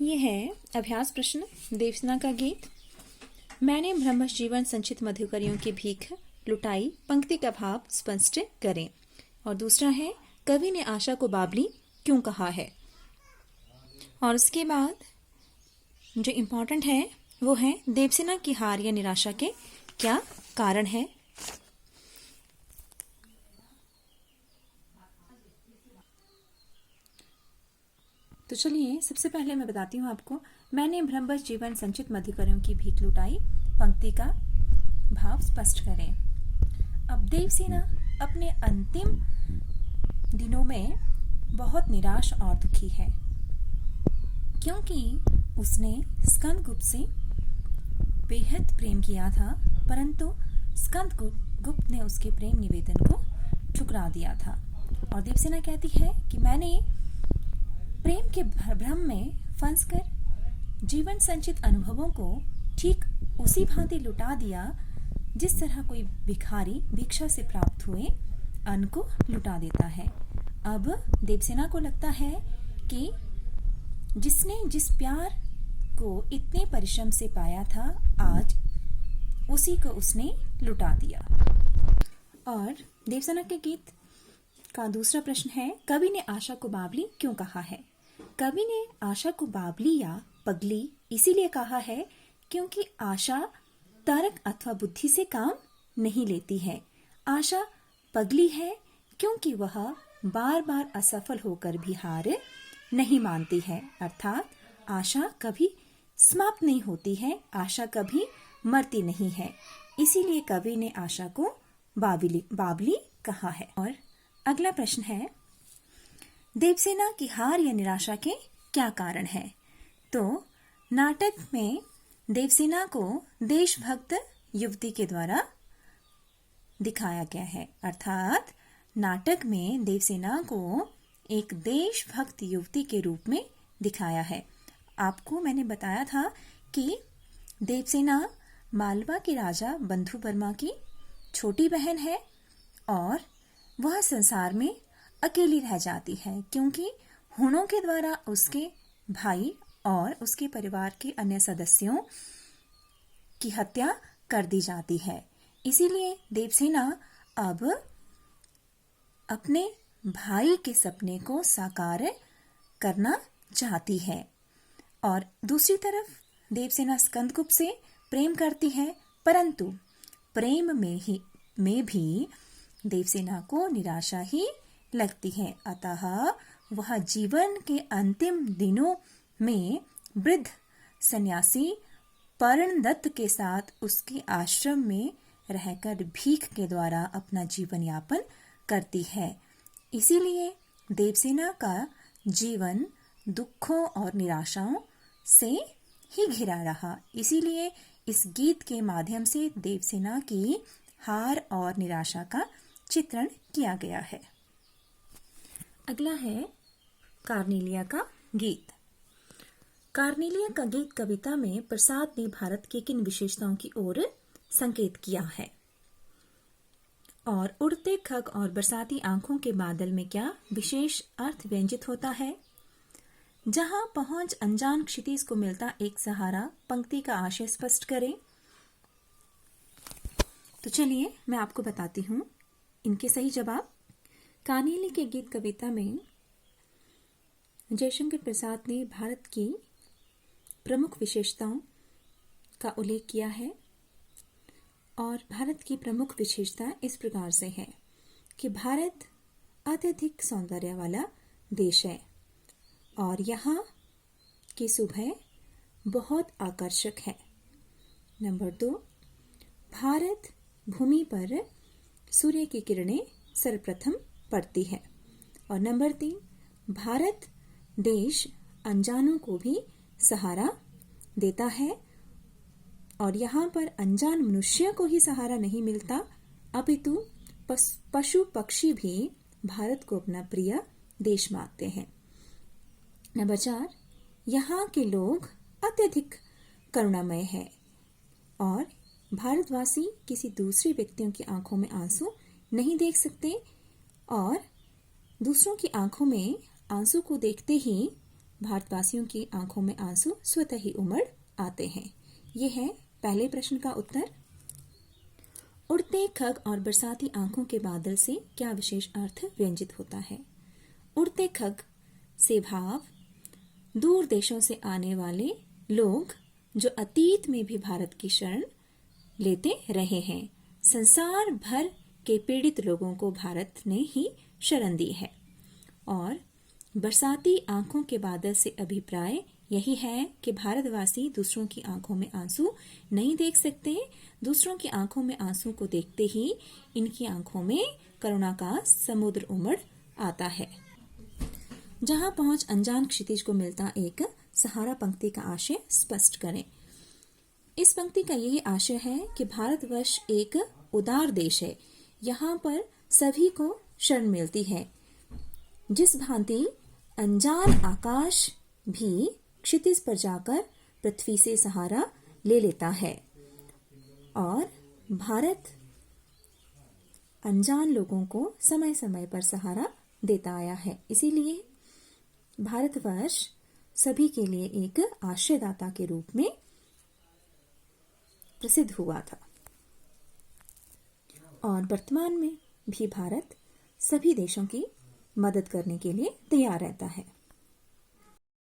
ये है अभ्यास प्रश्न देवसेना का गीत। मैंने ब्रह्मश जीवन संचित मधुकरियों की भीख लुटाई, पंक्ति का भाव स्पष्ट करें। और दूसरा है कवि ने आशा को बावली क्यों कहा है। और उसके बाद जो इम्पोर्टेंट है वो है देवसेना की हार या निराशा के क्या कारण है। तो चलिए सबसे पहले मैं बताती हूँ आपको, मैंने ब्रह्मश जीवन संचित मधुकरियों की भीख लुटाई, पंक्ति का भाव स्पष्ट करें। अब देवसेना अपने अंतिम दिनों में बहुत निराश और दुखी है, क्योंकि उसने स्कंदगुप्त से बेहद प्रेम किया था, परंतु स्कंदगुप्त ने उसके प्रेम निवेदन को ठुकरा दिया था। और देवसेना कहती है कि मैंने प्रेम के भ्रम में फंसकर जीवन संचित अनुभवों को ठीक उसी भांति लुटा दिया जिस तरह कोई भिखारी भिक्षा से प्राप्त हुए अन्न को लुटा देता है। अब देवसेना को लगता है कि जिसने जिस प्यार को इतने परिश्रम से पाया था, आज उसी को उसने लुटा दिया। और देवसेना के गीत का दूसरा प्रश्न है कवि ने आशा को बावली क्यों कहा है। कवि ने आशा को बावली या पगली इसीलिए कहा है क्योंकि आशा तर्क अथवा बुद्धि से काम नहीं लेती है। आशा पगली है क्योंकि वह बार बार असफल होकर भी हार नहीं मानती है, अर्थात आशा कभी समाप्त नहीं होती है, आशा कभी मरती नहीं है। इसीलिए कवि ने आशा को बावली कहा है। और अगला प्रश्न है देवसेना की हार या निराशा के क्या कारण है। तो नाटक में देवसेना को देशभक्त युवती के द्वारा दिखाया गया है, अर्थात नाटक में देवसेना को एक देशभक्त युवती के रूप में दिखाया है। आपको मैंने बताया था कि देवसेना मालवा के राजा बंधु वर्मा की छोटी बहन है और वह संसार में अकेली रह जाती है, क्योंकि हुणों के द्वारा उसके भाई और उसके परिवार के अन्य सदस्यों की हत्या कर दी जाती है। इसीलिए देवसेना अब अपने भाई के सपने को साकार करना चाहती है। और दूसरी तरफ देवसेना स्कंदगुप्त से प्रेम करती है, परंतु प्रेम में भी देवसेना को निराशा ही लगती है। अतः वह जीवन के अंतिम दिनों में वृद्ध सन्यासी पर्णदत्त के साथ उसके आश्रम में रहकर भीख के द्वारा अपना जीवन यापन करती है। इसीलिए देवसेना का जीवन दुखों और निराशाओं से ही घिरा रहा। इसीलिए इस गीत के माध्यम से देवसेना की हार और निराशा का चित्रण किया गया है। अगला है कार्नेलिया का गीत। कार्नेलिया का गीत कविता में प्रसाद ने भारत के किन विशेषताओं की ओर संकेत किया है। और उड़ते खग और बरसाती आंखों के बादल में क्या विशेष अर्थ व्यंजित होता है। जहां पहुंच अनजान क्षितिज को मिलता एक सहारा, पंक्ति का आशय स्पष्ट करें। तो चलिए मैं आपको बताती हूं इनके सही जवाब। कार्नेली के गीत कविता में जयशंकर प्रसाद ने भारत की प्रमुख विशेषताओं का उल्लेख किया है। और भारत की प्रमुख विशेषता इस प्रकार से है कि भारत अत्यधिक सौंदर्य वाला देश है और यहाँ की सुबह बहुत आकर्षक है। नंबर 2, भारत भूमि पर सूर्य की किरणें सर्वप्रथम पड़ती है। और नंबर 3, भारत देश अनजानों को भी सहारा देता है और यहाँ पर अनजान मनुष्य को ही सहारा नहीं मिलता, अपितु पशु पक्षी भी भारत को अपना प्रिय देश मानते हैं। नंबर 4, यहाँ के लोग अत्यधिक करुणामय हैं और भारतवासी किसी दूसरे व्यक्तियों की आंखों में आंसू नहीं देख सकते और दूसरों की आंखों में आंसू को देखते ही भारतवासियों की आंखों में आंसू स्वतः ही उमड़ आते हैं। ये है पहले प्रश्न का उत्तर। उड़ते खग और बरसाती आंखों के बादल से क्या विशेष अर्थ व्यंजित होता है? उड़ते खग से भाव दूर देशों से आने वाले लोग जो अतीत में भी भारत की शरण लेते रहे हैं। संसार भर के पीड़ित लोगों को भारत ने ही शरण दी है। और बरसाती आंखों के बादल से अभिप्राय यही है कि भारतवासी दूसरों की आंखों में आंसू नहीं देख सकते। दूसरों की आंखों में आंसू को देखते ही इनकी आंखों में करुणा का समुद्र उमड़ आता है। जहां पहुंच अनजान क्षितिज को मिलता एक सहारा पंक्ति का आशय स्पष्ट करें। इस पंक्ति का यही आशय है कि भारतवर्ष एक उदार देश है। यहाँ पर सभी को शरण मिलती है। जिस भांति अनजान आकाश भी क्षितिज पर जाकर पृथ्वी से सहारा ले लेता है और भारत अनजान लोगों को समय समय पर सहारा देता आया है। इसीलिए भारतवर्ष सभी के लिए एक आश्रयदाता के रूप में प्रसिद्ध हुआ था और वर्तमान में भी भारत सभी देशों की मदद करने के लिए तैयार रहता है।